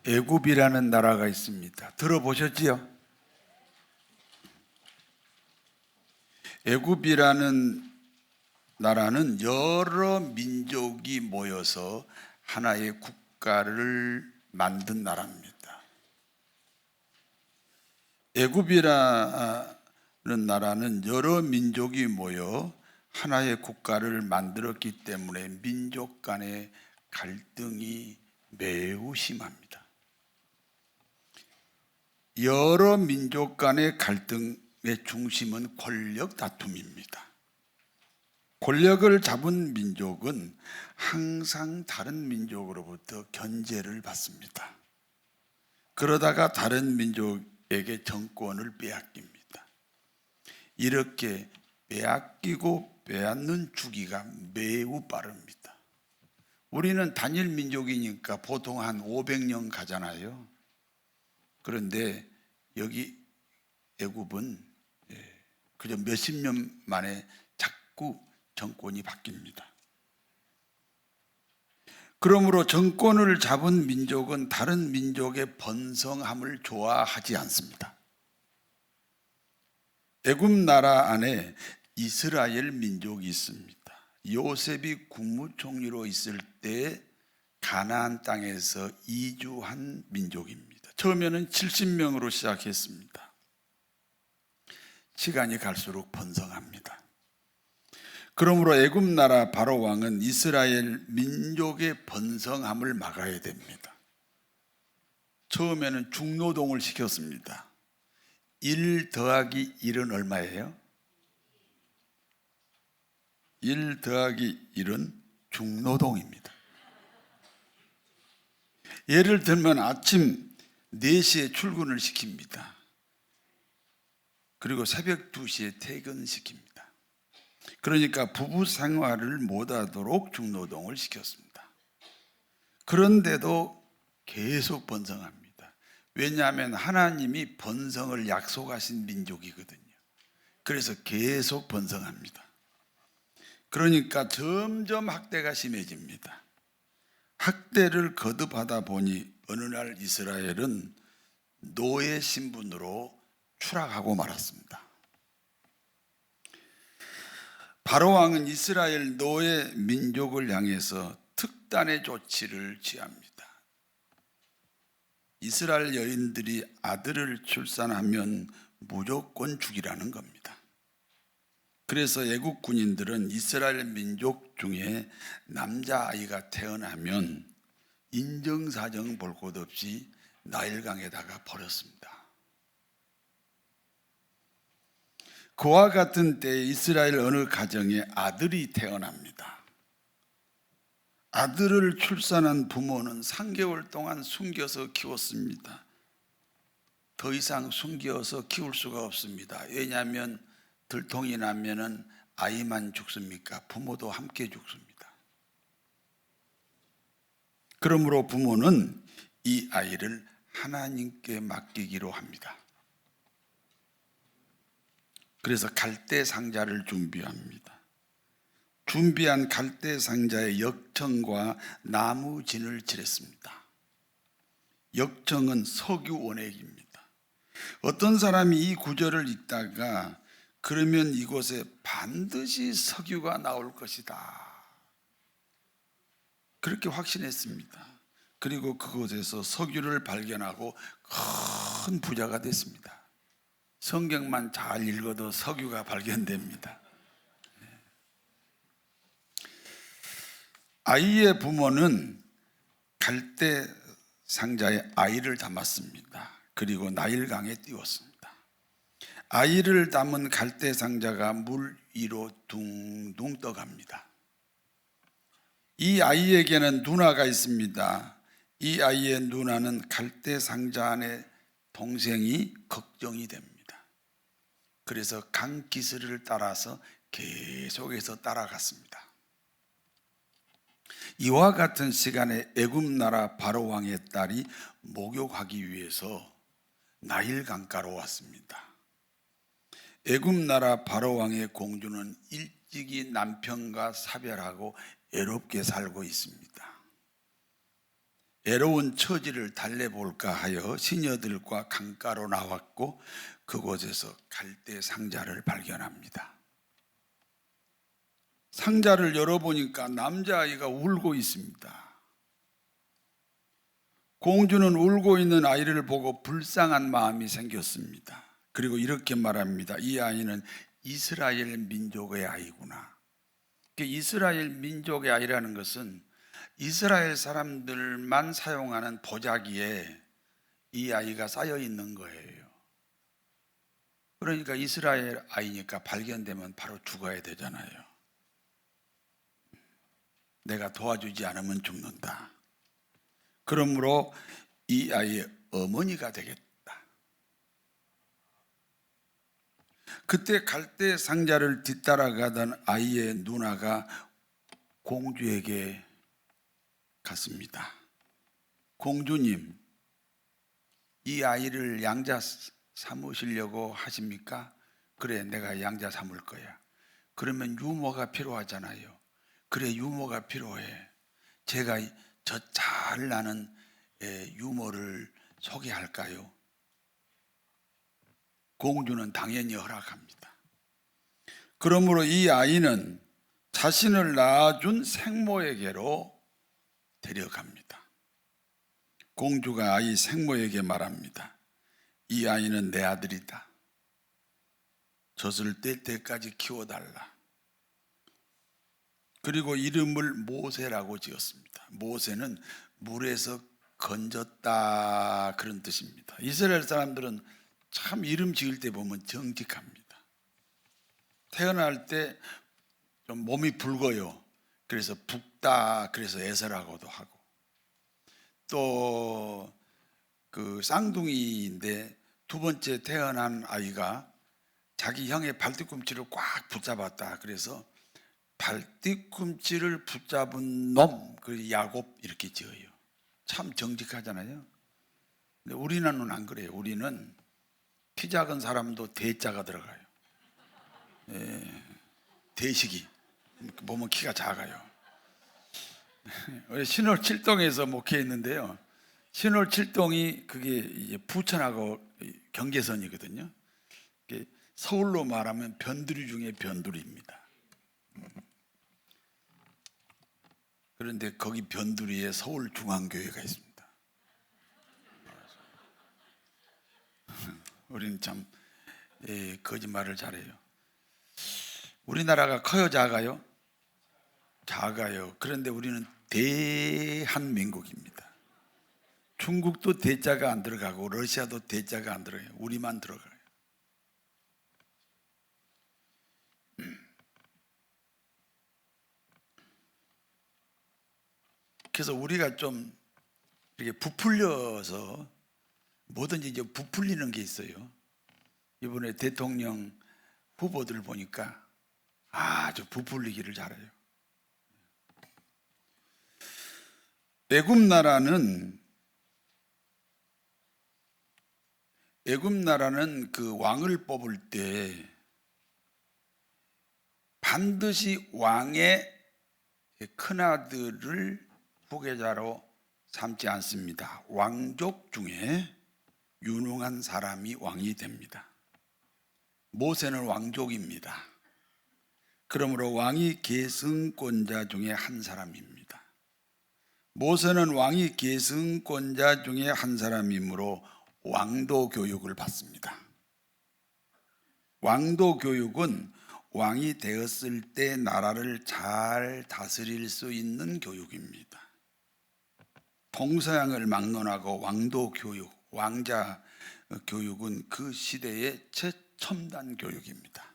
애굽이라는 나라가 있습니다. 들어보셨지요? 애굽이라는 나라는 여러 민족이 모여서 하나의 국가를 만든 나라입니다. 애굽이라는 나라는 여러 민족이 모여 하나의 국가를 만들었기 때문에 민족 간의 갈등이 매우 심합니다. 여러 민족 간의 갈등의 중심은 권력 다툼입니다. 권력을 잡은 민족은 항상 다른 민족으로부터 견제를 받습니다. 그러다가 다른 민족에게 정권을 빼앗깁니다. 이렇게 빼앗기고 빼앗는 주기가 매우 빠릅니다. 우리는 단일 민족이니까 보통 한 500년 가잖아요. 그런데 여기 애굽은 그저 몇십 년 만에 자꾸 정권이 바뀝니다. 그러므로 정권을 잡은 민족은 다른 민족의 번성함을 좋아하지 않습니다. 애굽 나라 안에 이스라엘 민족이 있습니다. 요셉이 국무총리로 있을 때 가나안 땅에서 이주한 민족입니다. 처음에는 70명으로 시작했습니다. 시간이 갈수록 번성합니다. 그러므로 애굽 나라 바로 왕은 이스라엘 민족의 번성함을 막아야 됩니다. 처음에는 중노동을 시켰습니다. 1 더하기 1은 얼마예요? 1 더하기 1은 중노동입니다. 예를 들면 아침 4시에 출근을 시킵니다. 그리고 새벽 2시에 퇴근시킵니다. 그러니까 부부 생활을 못하도록 중노동을 시켰습니다. 그런데도 계속 번성합니다. 왜냐하면 하나님이 번성을 약속하신 민족이거든요. 그래서 계속 번성합니다. 그러니까 점점 학대가 심해집니다. 학대를 거듭하다 보니 어느 날 이스라엘은 노예 신분으로 추락하고 말았습니다. 바로 왕은 이스라엘 노예 민족을 향해서 특단의 조치를 취합니다. 이스라엘 여인들이 아들을 출산하면 무조건 죽이라는 겁니다. 그래서 애국 군인들은 이스라엘 민족 중에 남자아이가 태어나면 인정사정 볼 것 없이 나일강에다가 버렸습니다. 그와 같은 때에 이스라엘 어느 가정에 아들이 태어납니다. 아들을 출산한 부모는 3개월 동안 숨겨서 키웠습니다. 더 이상 숨겨서 키울 수가 없습니다. 왜냐하면 들통이 나면은 아이만 죽습니까? 부모도 함께 죽습니다. 그러므로 부모는 이 아이를 하나님께 맡기기로 합니다. 그래서 갈대 상자를 준비합니다. 준비한 갈대 상자에 역청과 나무진을 칠했습니다. 역청은 석유 원액입니다. 어떤 사람이 이 구절을 읽다가 그러면 이곳에 반드시 석유가 나올 것이다, 그렇게 확신했습니다. 그리고 그곳에서 석유를 발견하고 큰 부자가 됐습니다. 성경만 잘 읽어도 석유가 발견됩니다. 아이의 부모는 갈대 상자에 아이를 담았습니다. 그리고 나일강에 띄웠습니다. 아이를 담은 갈대 상자가 물 위로 둥둥 떠갑니다. 이 아이에게는 누나가 있습니다. 이 아이의 누나는 갈대 상자 안에 동생이 걱정이 됩니다. 그래서 강기슬을 따라서 계속해서 따라갔습니다. 이와 같은 시간에 애굽 나라 바로 왕의 딸이 목욕하기 위해서 나일강가로 왔습니다. 애굽 나라 바로 왕의 공주는 일찍이 남편과 사별하고 애롭게 살고 있습니다. 애로운 처지를 달래볼까 하여 시녀들과 강가로 나왔고 그곳에서 갈대 상자를 발견합니다. 상자를 열어보니까 남자아이가 울고 있습니다. 공주는 울고 있는 아이를 보고 불쌍한 마음이 생겼습니다. 그리고 이렇게 말합니다. 이 아이는 이스라엘 민족의 아이구나. 이스라엘 민족의 아이라는 것은 이스라엘 사람들만 사용하는 보자기에 이 아이가 쌓여 있는 거예요. 그러니까 이스라엘 아이니까 발견되면 바로 죽어야 되잖아요. 내가 도와주지 않으면 죽는다. 그러므로 이 아이의 어머니가 되겠다. 그때 갈대 상자를 뒤따라가던 아이의 누나가 공주에게 갔습니다. 공주님, 이 아이를 양자 삼으시려고 하십니까? 그래, 내가 양자 삼을 거야. 그러면 유모가 필요하잖아요. 그래, 유모가 필요해. 제가 저 잘 나는 유모를 소개할까요? 공주는 당연히 허락합니다. 그러므로 이 아이는 자신을 낳아준 생모에게로 데려갑니다. 공주가 아이 생모에게 말합니다. 이 아이는 내 아들이다. 젖을 뗄 때까지 키워달라. 그리고 이름을 모세라고 지었습니다. 모세는 물에서 건졌다 그런 뜻입니다. 이스라엘 사람들은 참 이름 지을 때 보면 정직합니다. 태어날 때 좀 몸이 붉어요. 그래서 붓다 그래서 에서라고도 하고, 또 그 쌍둥이인데 두 번째 태어난 아이가 자기 형의 발뒤꿈치를 꽉 붙잡았다 그래서 발뒤꿈치를 붙잡은 놈, 그 야곱 이렇게 지어요. 참 정직하잖아요. 근데 우리는 안 그래요. 우리는 키 작은 사람도 대자가 들어가요. 대식이 보면 키가 작아요. 신월 7동에서 목회했는데요. 신월 7동이 그게 이제 부천하고 경계선이거든요. 서울로 말하면 변두리 중에 변두리입니다. 그런데 거기 변두리에 서울중앙교회가 있습니다. 우리는 참 거짓말을 잘해요. 우리나라가 커요, 작아요? 작아요. 그런데 우리는 대한민국입니다. 중국도 대자가 안 들어가고 러시아도 대자가 안 들어가요. 우리만 들어가요. 그래서 우리가 좀 이렇게 부풀려서 뭐든지 이제 부풀리는 게 있어요. 이번에 대통령 후보들 보니까 아주 부풀리기를 잘해요. 애굽 나라는 그 왕을 뽑을 때 반드시 왕의 큰아들을 후계자로 삼지 않습니다. 왕족 중에 유능한 사람이 왕이 됩니다. 모세는 왕족입니다. 그러므로 왕위 계승권자 중에 한 사람입니다. 모세는 왕위 계승권자 중에 한 사람이므로 왕도 교육을 받습니다. 왕도 교육은 왕이 되었을 때 나라를 잘 다스릴 수 있는 교육입니다. 동서양을 막론하고 왕도 교육, 왕자 교육은 그 시대의 최첨단 교육입니다.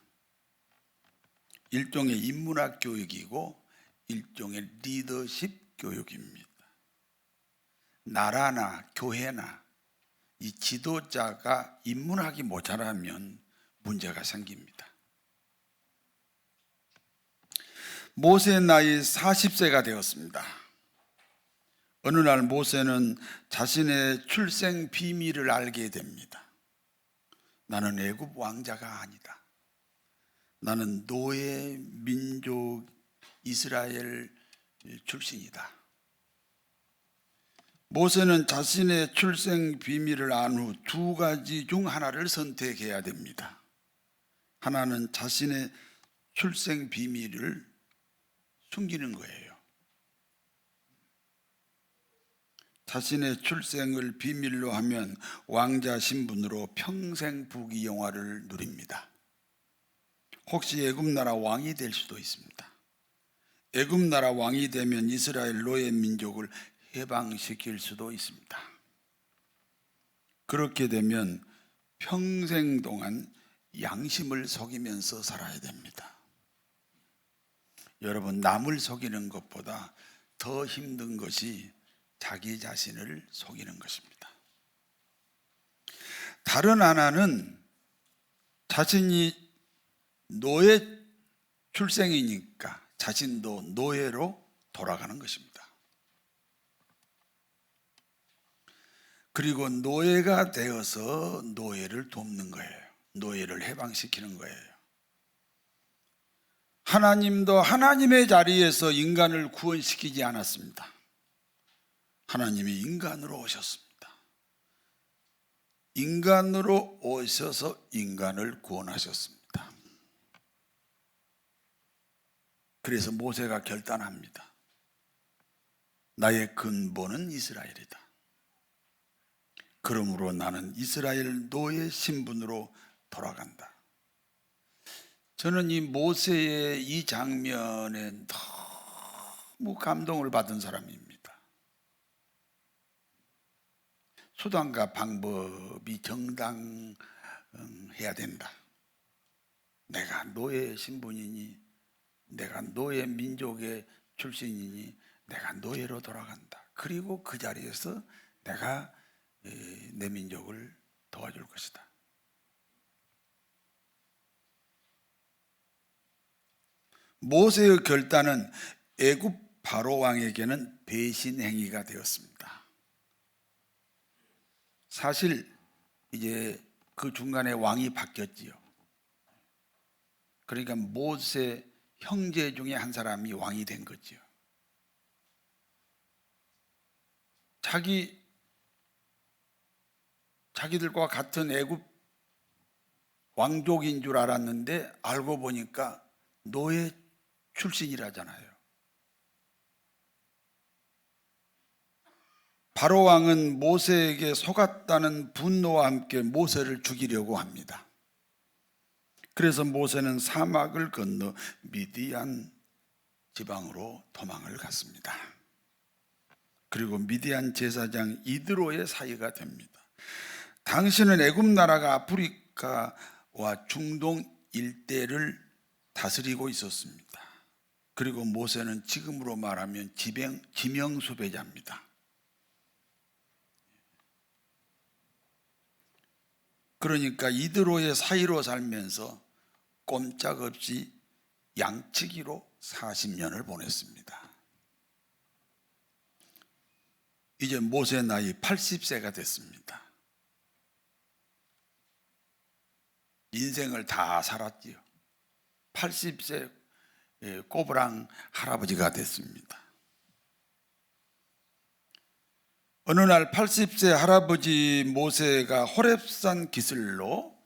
일종의 인문학 교육이고 일종의 리더십 교육입니다. 나라나 교회나 이 지도자가 인문학이 모자라면 문제가 생깁니다. 모세의 나이 40세가 되었습니다. 어느 날 모세는 자신의 출생 비밀을 알게 됩니다. 나는 애굽 왕자가 아니다. 나는 노예 민족 이스라엘 출신이다. 모세는 자신의 출생 비밀을 안 후 두 가지 중 하나를 선택해야 됩니다. 하나는 자신의 출생 비밀을 숨기는 거예요. 자신의 출생을 비밀로 하면 왕자 신분으로 평생 부귀영화를 누립니다. 혹시 애굽 나라 왕이 될 수도 있습니다. 애굽 나라 왕이 되면 이스라엘 노예 민족을 해방시킬 수도 있습니다. 그렇게 되면 평생 동안 양심을 속이면서 살아야 됩니다. 여러분, 남을 속이는 것보다 더 힘든 것이 자기 자신을 속이는 것입니다. 다른 하나는 자신이 노예 출생이니까 자신도 노예로 돌아가는 것입니다. 그리고 노예가 되어서 노예를 돕는 거예요. 노예를 해방시키는 거예요. 하나님도 하나님의 자리에서 인간을 구원시키지 않았습니다. 하나님이 인간으로 오셨습니다. 인간으로 오셔서 인간을 구원하셨습니다. 그래서 모세가 결단합니다. 나의 근본은 이스라엘이다. 그러므로 나는 이스라엘 노예 신분으로 돌아간다. 저는 이 모세의 이 장면에 너무 감동을 받은 사람입니다. 수단과 방법이 정당해야 된다. 내가 노예 신분이니, 내가 노예 민족의 출신이니, 내가 노예로 돌아간다. 그리고 그 자리에서 내가 내 민족을 도와줄 것이다. 모세의 결단은 애굽 바로 왕에게는 배신 행위가 되었습니다. 사실 이제 그 중간에 왕이 바뀌었지요. 그러니까 모세 형제 중에 한 사람이 왕이 된 거지요. 자기들과 같은 애굽 왕족인 줄 알았는데 알고 보니까 노예 출신이라잖아요. 바로 왕은 모세에게 속았다는 분노와 함께 모세를 죽이려고 합니다. 그래서 모세는 사막을 건너 미디안 지방으로 도망을 갔습니다. 그리고 미디안 제사장 이드로의 사이가 됩니다. 당시는 애굽 나라가 아프리카와 중동 일대를 다스리고 있었습니다. 그리고 모세는 지금으로 말하면 지명수배자입니다. 그러니까 이드로의 사이로 살면서 꼼짝없이 양치기로 40년을 보냈습니다. 이제 모세 나이 80세가 됐습니다. 인생을 다 살았지요. 80세 꼬부랑 할아버지가 됐습니다. 어느 날 80세 할아버지 모세가 호렙산 기슭로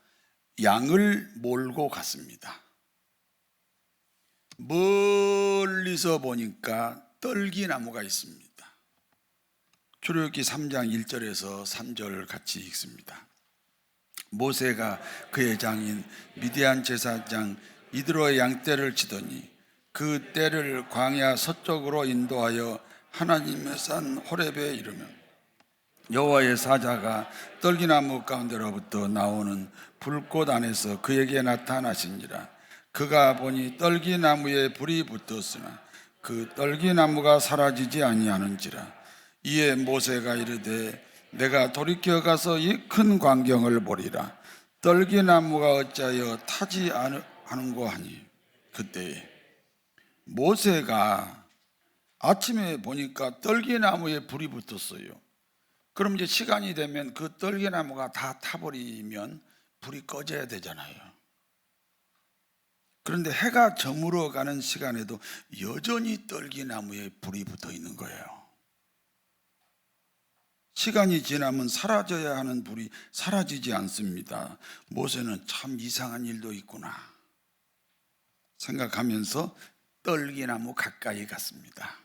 양을 몰고 갔습니다. 멀리서 보니까 떨기나무가 있습니다. 출애굽기 3장 1절에서 3절 같이 읽습니다. 모세가 그의 장인 미디안 제사장 이드로의 양떼를 치더니 그 떼를 광야 서쪽으로 인도하여 하나님의 산 호렙에 이르면 여호와의 사자가 떨기나무 가운데로부터 나오는 불꽃 안에서 그에게 나타나시니라. 그가 보니 떨기나무에 불이 붙었으나 그 떨기나무가 사라지지 아니하는지라. 이에 모세가 이르되 내가 돌이켜 가서 이 큰 광경을 보리라. 떨기나무가 어찌하여 타지 않은고 하니 그때에 모세가 아침에 보니까 떨기나무에 불이 붙었어요. 그럼 이제 시간이 되면 그 떨기나무가 다 타버리면 불이 꺼져야 되잖아요. 그런데 해가 저물어 가는 시간에도 여전히 떨기나무에 불이 붙어 있는 거예요. 시간이 지나면 사라져야 하는 불이 사라지지 않습니다. 모세는 참 이상한 일도 있구나 생각하면서 떨기나무 가까이 갔습니다.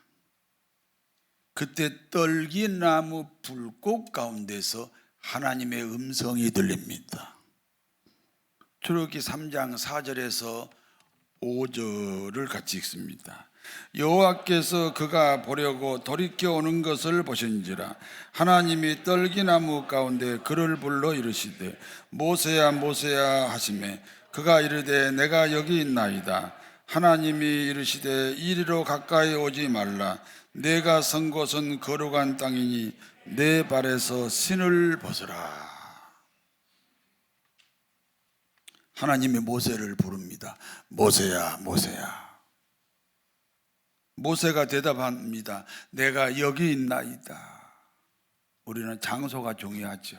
그때 떨기나무 불꽃 가운데서 하나님의 음성이 들립니다. 출애굽기 3장 4절에서 5절을 같이 읽습니다. 여호와께서 그가 보려고 돌이켜 오는 것을 보신지라 하나님이 떨기나무 가운데 그를 불러 이르시되 모세야 모세야 하시매 그가 이르되 내가 여기 있나이다. 하나님이 이르시되 이리로 가까이 오지 말라. 내가 선 곳은 거룩한 땅이니 내 발에서 신을 벗어라. 하나님이 모세를 부릅니다. 모세야 모세야. 모세가 대답합니다. 내가 여기 있나이다. 우리는 장소가 중요하죠.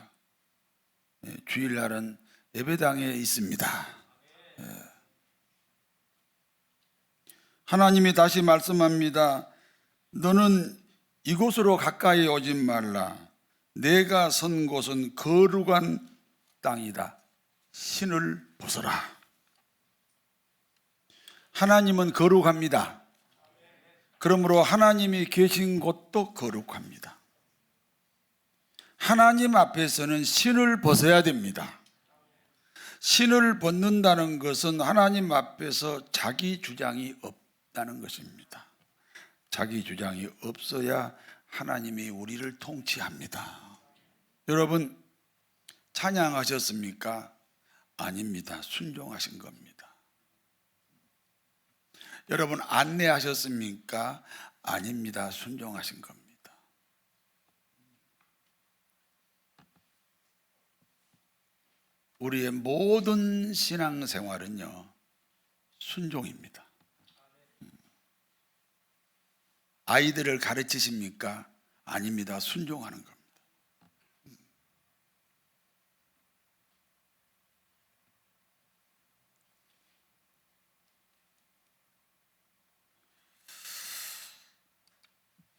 주일날은 예배당에 있습니다. 하나님이 다시 말씀합니다. 너는 이곳으로 가까이 오지 말라. 내가 선 곳은 거룩한 땅이다. 신을 벗어라. 하나님은 거룩합니다. 그러므로 하나님이 계신 곳도 거룩합니다. 하나님 앞에서는 신을 벗어야 됩니다. 신을 벗는다는 것은 하나님 앞에서 자기 주장이 없다는 것입니다. 자기 주장이 없어야 하나님이 우리를 통치합니다. 여러분 찬양하셨습니까? 아닙니다. 순종하신 겁니다. 여러분 안내하셨습니까? 아닙니다. 순종하신 겁니다. 우리의 모든 신앙생활은요 순종입니다. 아이들을 가르치십니까? 아닙니다. 순종하는 겁니다.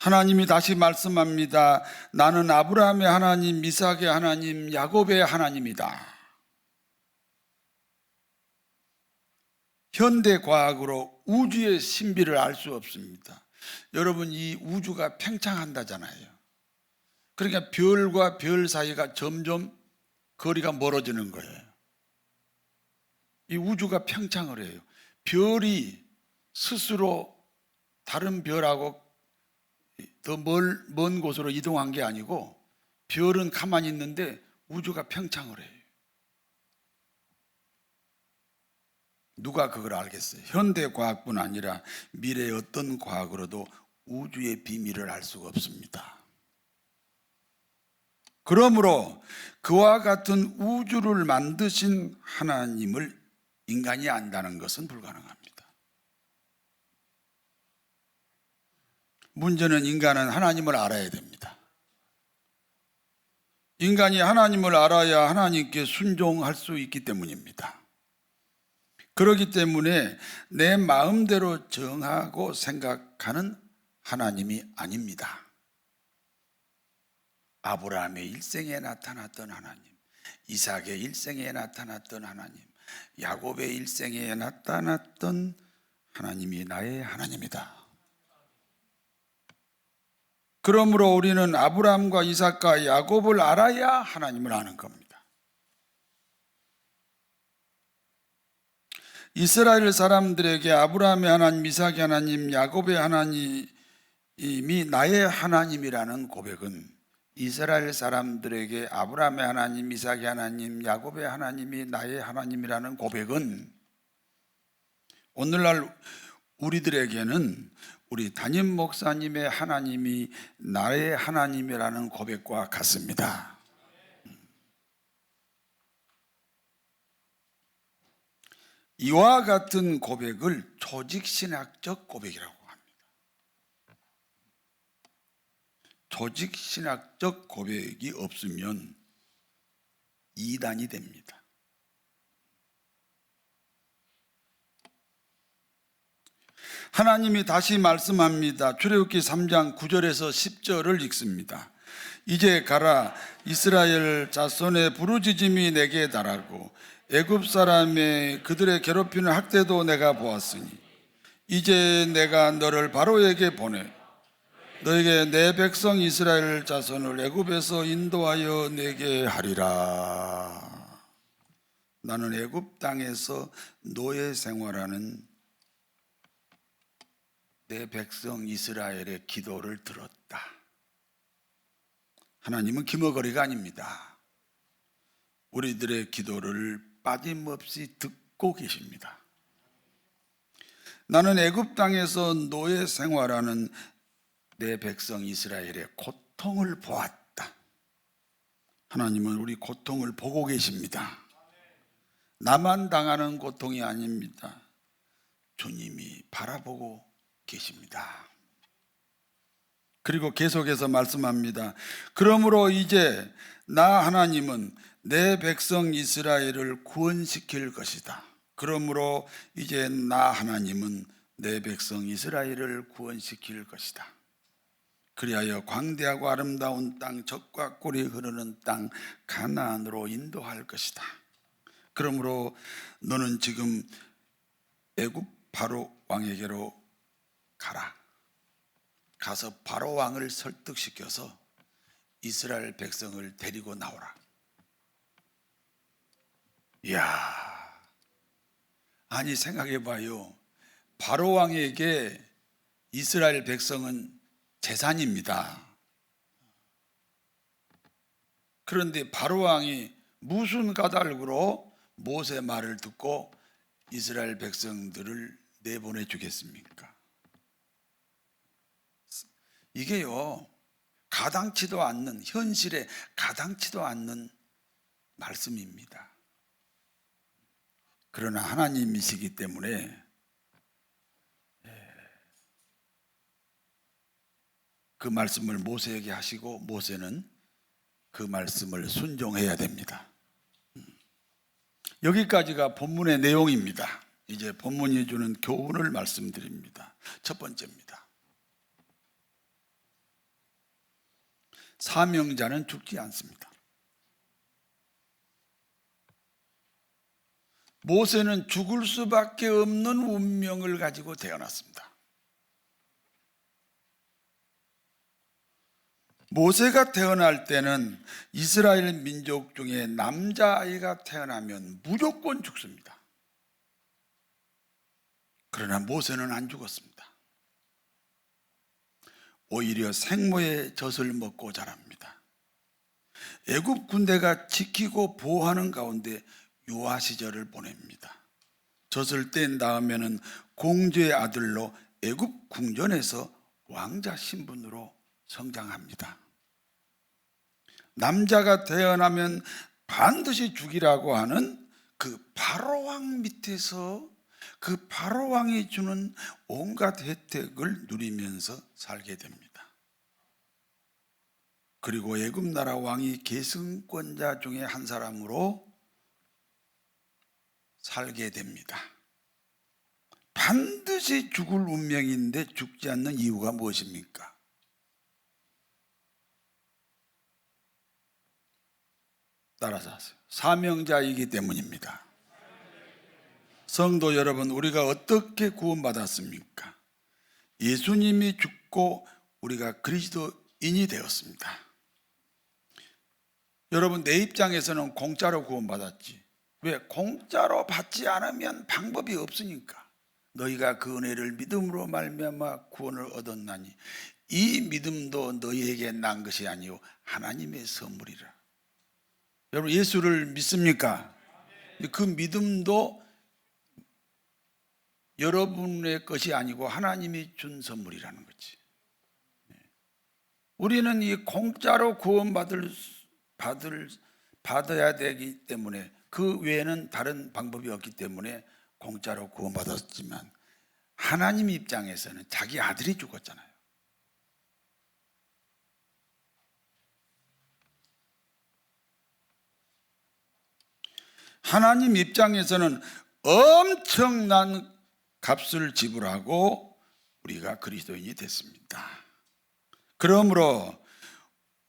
하나님이 다시 말씀합니다. 나는 아브라함의 하나님, 이삭의 하나님, 야곱의 하나님이다. 현대 과학으로 우주의 신비를 알 수 없습니다. 여러분 이 우주가 팽창한다잖아요. 그러니까 별과 별 사이가 점점 거리가 멀어지는 거예요. 이 우주가 팽창을 해요. 별이 스스로 다른 별하고 더 먼 곳으로 이동한 게 아니고 별은 가만히 있는데 우주가 팽창을 해요. 누가 그걸 알겠어요? 현대 과학뿐 아니라 미래의 어떤 과학으로도 우주의 비밀을 알 수가 없습니다. 그러므로 그와 같은 우주를 만드신 하나님을 인간이 안다는 것은 불가능합니다. 문제는 인간은 하나님을 알아야 됩니다. 인간이 하나님을 알아야 하나님께 순종할 수 있기 때문입니다. 그렇기 때문에 내 마음대로 정하고 생각하는 하나님이 아닙니다. 아브라함의 일생에 나타났던 하나님, 이삭의 일생에 나타났던 하나님, 야곱의 일생에 나타났던 하나님이 나의 하나님이다. 그러므로 우리는 아브라함과 이삭과 야곱을 알아야 하나님을 아는 겁니다. 이스라엘 사람들에게 아브라함의 하나님, 이삭의 하나님, 야곱의 하나님이 나의 하나님이라는 고백은 이스라엘 사람들에게 아브라함의 하나님, 이삭의 하나님, 야곱의 하나님이 나의 하나님이라는 고백은 오늘날 우리들에게는 우리 담임 목사님의 하나님이 나의 하나님이라는 고백과 같습니다. 이와 같은 고백을 조직신학적 고백이라고 합니다. 조직신학적 고백이 없으면 이단이 됩니다. 하나님이 다시 말씀합니다. 출애굽기 3장 9절에서 10절을 읽습니다. 이제 가라. 이스라엘 자손의 부르짖음이 내게 달하고 애굽 사람의 그들의 괴롭히는 학대도 내가 보았으니 이제 내가 너를 바로에게 보내 너에게 내 백성 이스라엘 자손을 애굽에서 인도하여 내게 하리라. 나는 애굽 땅에서 노예 생활하는 내 백성 이스라엘의 기도를 들었다. 하나님은 기머거리가 아닙니다. 우리들의 기도를 빠짐없이 듣고 계십니다. 나는 애굽 땅에서 노예 생활하는 내 백성 이스라엘의 고통을 보았다. 하나님은 우리 고통을 보고 계십니다. 나만 당하는 고통이 아닙니다. 주님이 바라보고 계십니다. 그리고 계속해서 말씀합니다. 그러므로 이제 나 하나님은 내 백성 이스라엘을 구원시킬 것이다. 그러므로 이제 나 하나님은 내 백성 이스라엘을 구원시킬 것이다. 그리하여 광대하고 아름다운 땅, 젖과 꿀이 흐르는 땅 가나안으로 인도할 것이다. 그러므로 너는 지금 애굽 바로 왕에게로 가라. 가서 바로 왕을 설득시켜서 이스라엘 백성을 데리고 나오라. 이야, 아니 생각해 봐요. 바로 왕에게 이스라엘 백성은 재산입니다. 그런데 바로 왕이 무슨 까닭으로 모세 말을 듣고 이스라엘 백성들을 내보내 주겠습니까? 이게요, 가당치도 않는, 현실에 가당치도 않는 말씀입니다. 그러나 하나님이시기 때문에 그 말씀을 모세에게 하시고 모세는 그 말씀을 순종해야 됩니다. 여기까지가 본문의 내용입니다. 이제 본문이 주는 교훈을 말씀드립니다. 첫 번째입니다. 사명자는 죽지 않습니다. 모세는 죽을 수밖에 없는 운명을 가지고 태어났습니다. 모세가 태어날 때는 이스라엘 민족 중에 남자아이가 태어나면 무조건 죽습니다. 그러나 모세는 안 죽었습니다. 오히려 생모의 젖을 먹고 자랍니다. 애굽 군대가 지키고 보호하는 가운데 유아 시절을 보냅니다. 젖을 뗀 다음에는 공주의 아들로 애굽 궁전에서 왕자 신분으로 성장합니다. 남자가 태어나면 반드시 죽이라고 하는 그 바로왕 밑에서 그 바로왕이 주는 온갖 혜택을 누리면서 살게 됩니다. 그리고 애굽 나라 왕이 계승권자 중에 한 사람으로 살게 됩니다. 반드시 죽을 운명인데 죽지 않는 이유가 무엇입니까? 따라서 하세요. 사명자이기 때문입니다. 성도 여러분, 우리가 어떻게 구원받았습니까? 예수님이 죽고 우리가 그리스도인이 되었습니다. 여러분, 내 입장에서는 공짜로 구원받았지. 왜? 공짜로 받지 않으면 방법이 없으니까. 너희가 그 은혜를 믿음으로 말미암아 구원을 얻었나니 이 믿음도 너희에게 난 것이 아니요 하나님의 선물이라. 여러분, 예수를 믿습니까? 그 믿음도 여러분의 것이 아니고 하나님이 준 선물이라는 거지. 우리는 이 공짜로 받아야 되기 때문에, 그 외에는 다른 방법이 없기 때문에 공짜로 구원받았지만, 하나님 입장에서는 자기 아들이 죽었잖아요. 하나님 입장에서는 엄청난 값을 지불하고 우리가 그리스도인이 됐습니다. 그러므로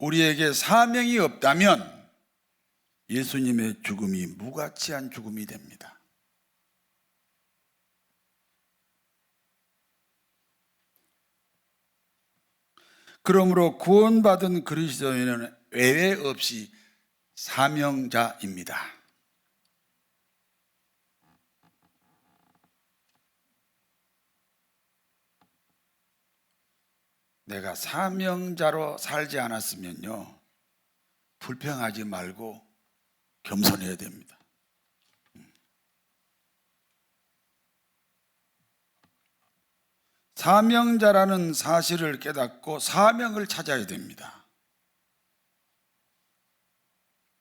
우리에게 사명이 없다면 예수님의 죽음이 무가치한 죽음이 됩니다. 그러므로 구원받은 그리스도인은 외회 없이 사명자입니다. 내가 사명자로 살지 않았으면요, 불평하지 말고 겸손해야 됩니다. 사명자라는 사실을 깨닫고 사명을 찾아야 됩니다.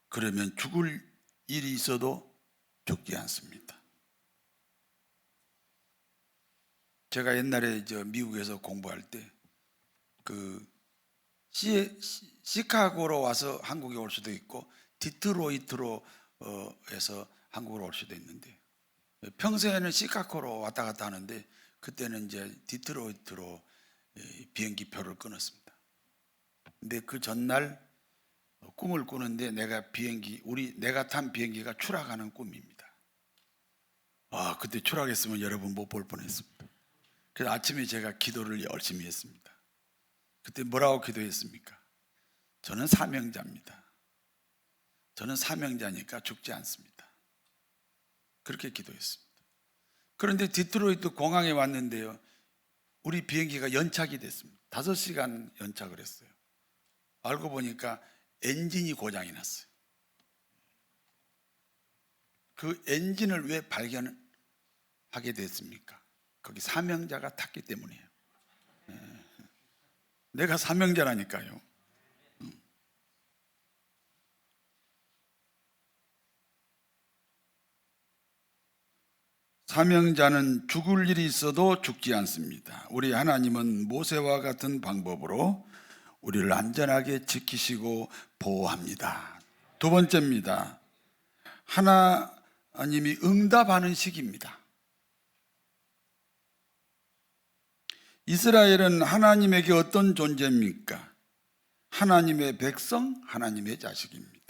그러면 죽을 일이 있어도 죽지 않습니다. 제가 옛날에 미국에서 공부할 때 시카고로 와서 한국에 올 수도 있고 디트로이트로 해서 한국으로 올 수도 있는데, 평소에는 시카고로 왔다 갔다 하는데 그때는 이제 디트로이트로 비행기 표를 끊었습니다. 근데 그 전날 꿈을 꾸는데 내가 탄 비행기가 추락하는 꿈입니다. 그때 추락했으면 여러분 못 볼 뻔했습니다. 그래서 아침에 제가 기도를 열심히 했습니다. 그때 뭐라고 기도했습니까? 저는 사명자입니다. 저는 사명자니까 죽지 않습니다. 그렇게 기도했습니다. 그런데 디트로이트 공항에 왔는데요, 우리 비행기가 연착이 됐습니다. 5시간 연착을 했어요. 알고 보니까 엔진이 고장이 났어요. 그 엔진을 왜 발견하게 됐습니까? 거기 사명자가 탔기 때문이에요. 내가 사명자라니까요. 사명자는 죽을 일이 있어도 죽지 않습니다. 우리 하나님은 모세와 같은 방법으로 우리를 안전하게 지키시고 보호합니다. 두 번째입니다. 하나님이 응답하는 시기입니다. 이스라엘은 하나님에게 어떤 존재입니까? 하나님의 백성, 하나님의 자식입니다.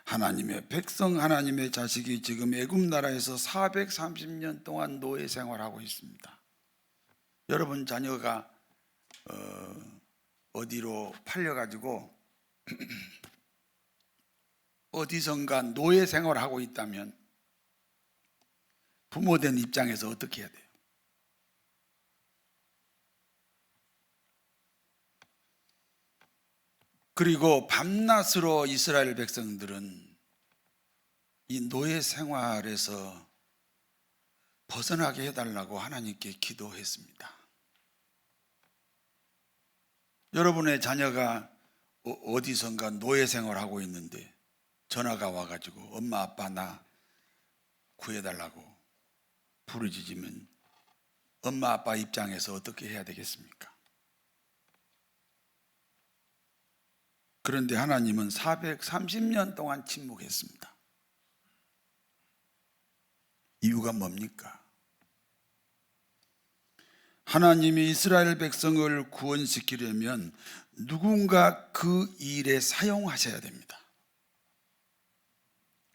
하나님의 백성, 하나님의 자식이 지금 애굽 나라에서 430년 동안 노예 생활하고 있습니다. 여러분 자녀가 어디로 팔려가지고 어디선가 노예 생활하고 있다면 부모된 입장에서 어떻게 해야 돼요? 그리고 밤낮으로 이스라엘 백성들은 이 노예 생활에서 벗어나게 해달라고 하나님께 기도했습니다. 여러분의 자녀가 어디선가 노예 생활하고 있는데 전화가 와가지고 엄마 아빠 나 구해달라고 부르짖으면 엄마 아빠 입장에서 어떻게 해야 되겠습니까? 그런데 하나님은 430년 동안 침묵했습니다. 이유가 뭡니까? 하나님이 이스라엘 백성을 구원시키려면 누군가 그 일에 사용하셔야 됩니다.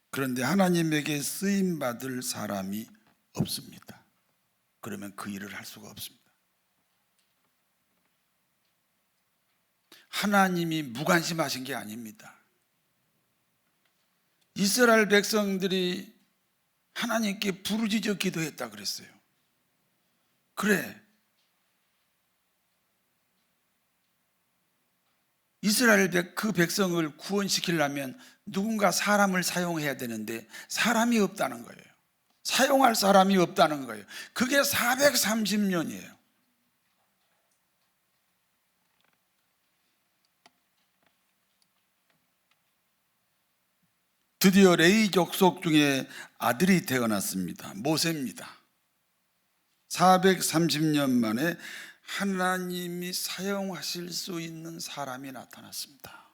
그런데 하나님에게 쓰임받을 사람이 없습니다. 그러면 그 일을 할 수가 없습니다. 하나님이 무관심하신 게 아닙니다. 이스라엘 백성들이 하나님께 부르짖어 기도했다 그랬어요. 그래, 이스라엘 그 백성을 구원시키려면 누군가 사람을 사용해야 되는데 사람이 없다는 거예요. 사용할 사람이 없다는 거예요. 그게 430년이에요. 드디어 레위 족속 중에 아들이 태어났습니다. 모세입니다. 430년 만에 하나님이 사용하실 수 있는 사람이 나타났습니다.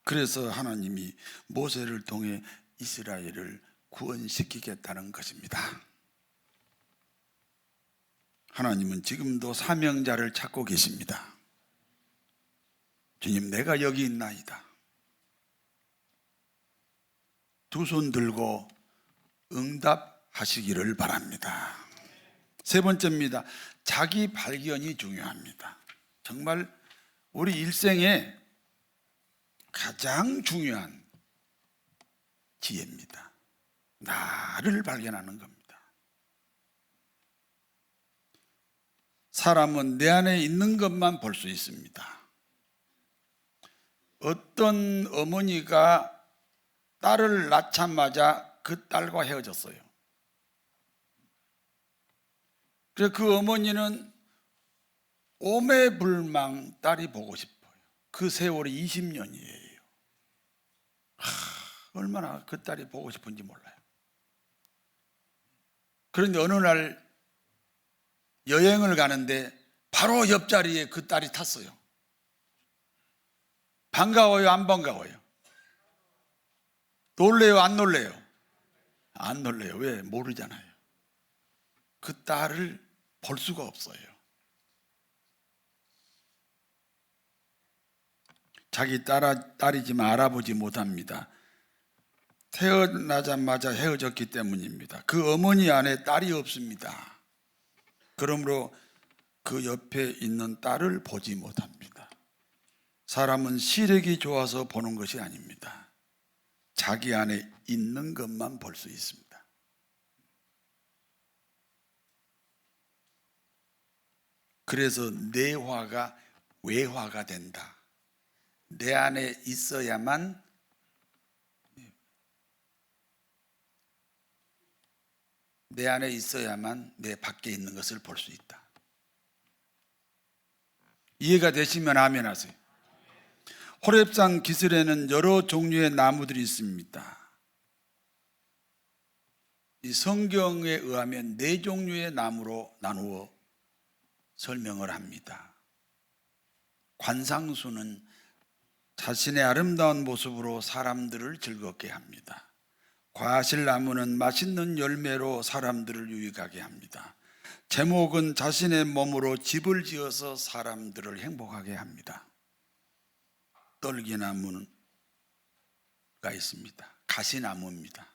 그래서 하나님이 모세를 통해 이스라엘을 구원시키겠다는 것입니다. 하나님은 지금도 사명자를 찾고 계십니다. 주님, 내가 여기 있나이다. 두 손 들고 응답하시기를 바랍니다. 세 번째입니다. 자기 발견이 중요합니다. 정말 우리 일생에 가장 중요한 지혜입니다. 나를 발견하는 겁니다. 사람은 내 안에 있는 것만 볼 수 있습니다. 어떤 어머니가 딸을 낳자마자 그 딸과 헤어졌어요. 그래서 그 어머니는 오매불망 딸이 보고 싶어요. 그 세월이 20년이에요. 얼마나 그 딸이 보고 싶은지 몰라요. 그런데 어느 날 여행을 가는데 바로 옆자리에 그 딸이 탔어요. 반가워요, 안 반가워요? 놀래요, 안 놀래요? 안 놀래요. 왜? 모르잖아요. 그 딸을 볼 수가 없어요. 자기 딸이지만 알아보지 못합니다. 태어나자마자 헤어졌기 때문입니다. 그 어머니 안에 딸이 없습니다. 그러므로 그 옆에 있는 딸을 보지 못합니다. 사람은 시력이 좋아서 보는 것이 아닙니다. 자기 안에 있는 것만 볼 수 있습니다. 그래서 내화가 외화가 된다. 내 안에 있어야만 내 밖에 있는 것을 볼 수 있다. 이해가 되시면 아멘 하세요. 호렙산 기슭에는 여러 종류의 나무들이 있습니다. 이 성경에 의하면 4종류의 나무로 나누어 설명을 합니다. 관상수는 자신의 아름다운 모습으로 사람들을 즐겁게 합니다. 과실나무는 맛있는 열매로 사람들을 유익하게 합니다. 제목은 자신의 몸으로 집을 지어서 사람들을 행복하게 합니다. 떨기나무가 있습니다. 가시나무입니다.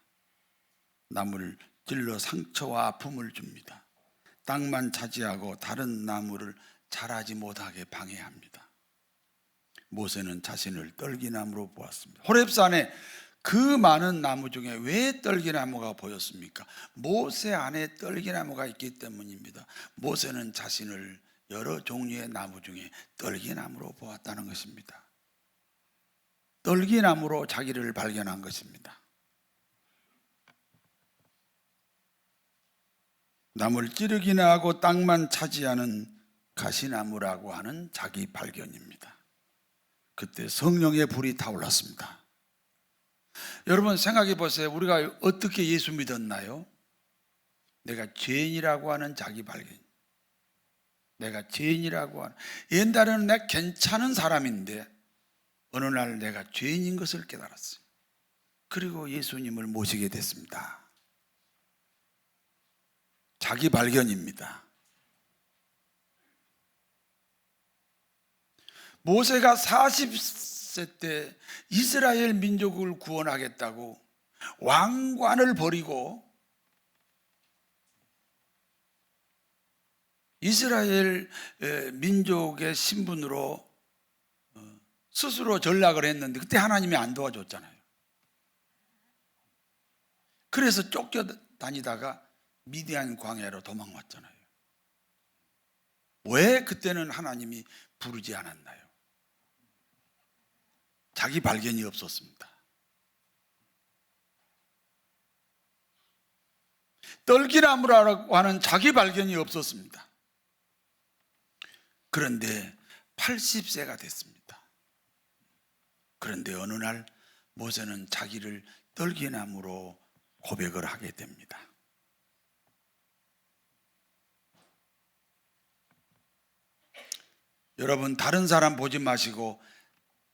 나무를 찔러 상처와 아픔을 줍니다. 땅만 차지하고 다른 나무를 자라지 못하게 방해합니다. 모세는 자신을 떨기나무로 보았습니다. 호렙산에 그 많은 나무 중에 왜 떨기나무가 보였습니까? 모세 안에 떨기나무가 있기 때문입니다. 모세는 자신을 여러 종류의 나무 중에 떨기나무로 보았다는 것입니다. 떨기나무로 자기를 발견한 것입니다. 나무를 찌르기나 하고 땅만 차지하는 가시나무라고 하는 자기 발견입니다. 그때 성령의 불이 타올랐습니다. 여러분 생각해 보세요. 우리가 어떻게 예수 믿었나요? 내가 죄인이라고 하는 자기 발견. 내가 죄인이라고 하는, 옛날에는 내가 괜찮은 사람인데 어느 날 내가 죄인인 것을 깨달았어요. 그리고 예수님을 모시게 됐습니다. 자기 발견입니다. 모세가 40세 때 이스라엘 민족을 구원하겠다고 왕관을 버리고 이스라엘 민족의 신분으로 스스로 전락을 했는데 그때 하나님이 안 도와줬잖아요. 그래서 쫓겨다니다가 미디안 광야로 도망왔잖아요. 왜 그때는 하나님이 부르지 않았나요? 자기 발견이 없었습니다. 떨기나무라고 하는 자기 발견이 없었습니다. 그런데 80세가 됐습니다. 그런데 어느 날 모세는 자기를 떨기나무로 고백을 하게 됩니다. 여러분, 다른 사람 보지 마시고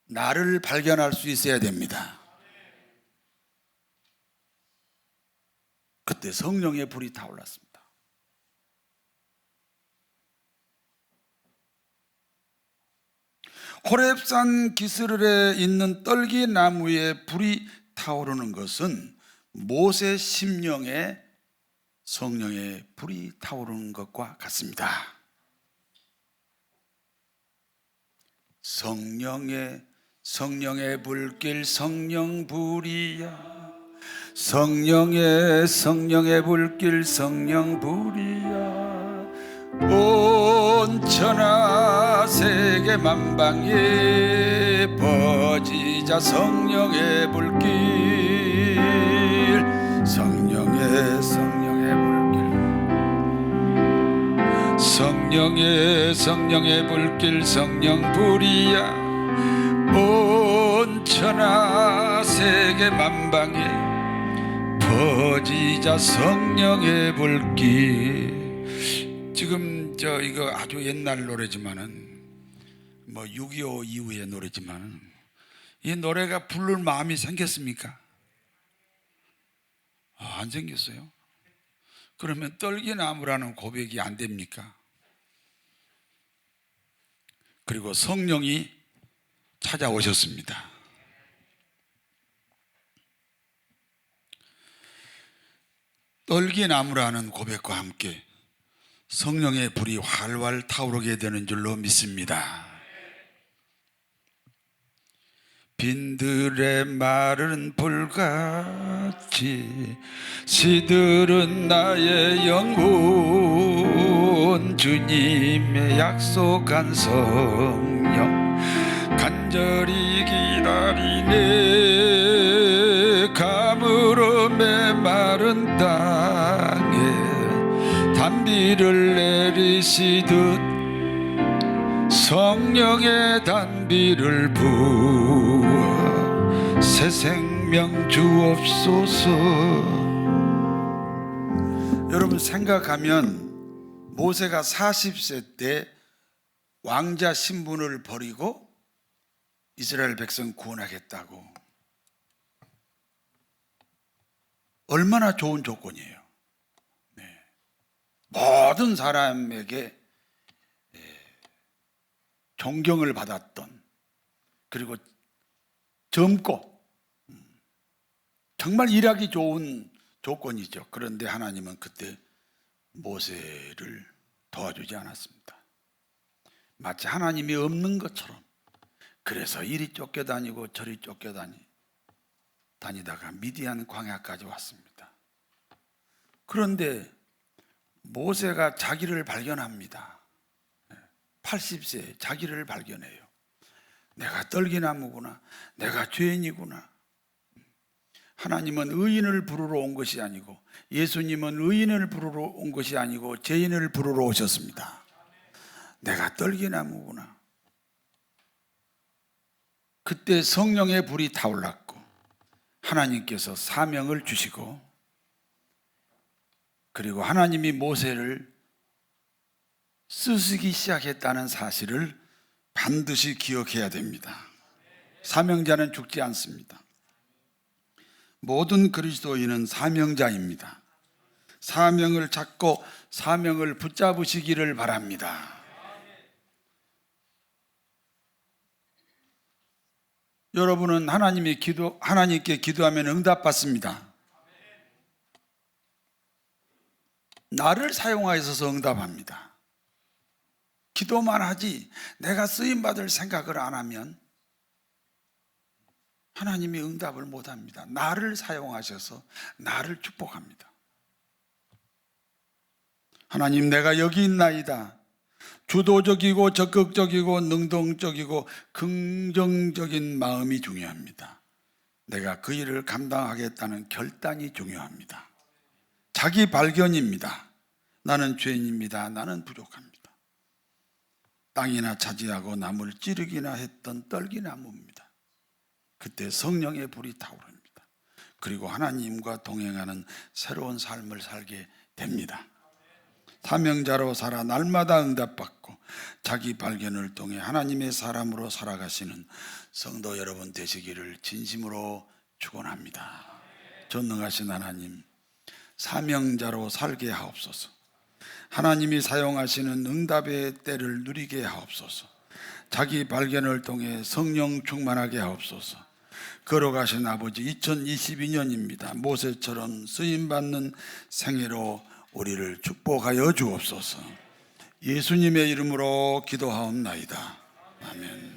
나를 발견할 수 있어야 됩니다. 그때 성령의 불이 타올랐습니다. 호렙산 기스를에 있는 떨기나무에 불이 타오르는 것은 모세 심령에 성령의 불이 타오르는 것과 같습니다. 성령의 불길 성령불이야, 성령의 불길 성령불이야. 온 천하 세계 만방에 퍼지자 성령의 불길, 성령의 불길 성령불이야. 온 천하 세계 만방에 퍼지자 성령의 불길. 지금 이거 아주 옛날 노래지만은 6.25 이후의 노래지만은 이 노래가 부를 마음이 생겼습니까? 안 생겼어요. 그러면 떨기나무라는 고백이 안 됩니까? 그리고 성령이 찾아오셨습니다. 떨기나무라는 고백과 함께 성령의 불이 활활 타오르게 되는 줄로 믿습니다. 빈들의 마른 불같이 시들은 나의 영혼, 주님의 약속한 성령 간절히 기다리네. 가물어 메마른 땅에 단비를 내리시듯 성령의 단비를 부어 새 생명 주옵소서. 여러분 생각하면 모세가 40세 때 왕자 신분을 버리고 이스라엘 백성 구원하겠다고, 얼마나 좋은 조건이에요. 모든 사람에게 존경을 받았던, 그리고 젊고 정말 일하기 좋은 조건이죠. 그런데 하나님은 그때 모세를 도와주지 않았습니다. 마치 하나님이 없는 것처럼. 그래서 이리 쫓겨다니고 저리 쫓겨다니다가 미디안 광야까지 왔습니다. 그런데 모세가 자기를 발견합니다. 80세에 자기를 발견해요. 내가 떨기나무구나, 내가 죄인이구나. 하나님은 의인을 부르러 온 것이 아니고, 예수님은 의인을 부르러 온 것이 아니고 죄인을 부르러 오셨습니다. 내가 떨기나무구나. 그때 성령의 불이 타올랐고 하나님께서 사명을 주시고, 그리고 하나님이 모세를 쓰시기 시작했다는 사실을 반드시 기억해야 됩니다. 사명자는 죽지 않습니다. 모든 그리스도인은 사명자입니다. 사명을 찾고 사명을 붙잡으시기를 바랍니다. 여러분은 하나님께 기도하면 응답받습니다. 나를 사용하셔서 응답합니다. 기도만 하지 내가 쓰임받을 생각을 안 하면 하나님이 응답을 못합니다. 나를 사용하셔서 나를 축복합니다. 하나님, 내가 여기 있나이다. 주도적이고 적극적이고 능동적이고 긍정적인 마음이 중요합니다. 내가 그 일을 감당하겠다는 결단이 중요합니다. 자기 발견입니다. 나는 죄인입니다. 나는 부족합니다. 땅이나 차지하고 나무를 찌르기나 했던 떨기나무입니다. 그때 성령의 불이 타오릅니다. 그리고 하나님과 동행하는 새로운 삶을 살게 됩니다. 사명자로 살아 날마다 응답받고 자기 발견을 통해 하나님의 사람으로 살아가시는 성도 여러분 되시기를 진심으로 축원합니다. 전능하신 하나님, 사명자로 살게 하옵소서. 하나님이 사용하시는 응답의 때를 누리게 하옵소서. 자기 발견을 통해 성령 충만하게 하옵소서. 걸어가신 아버지, 2022년입니다. 모세처럼 쓰임받는 생애로 우리를 축복하여 주옵소서. 예수님의 이름으로 기도하옵나이다. 아멘.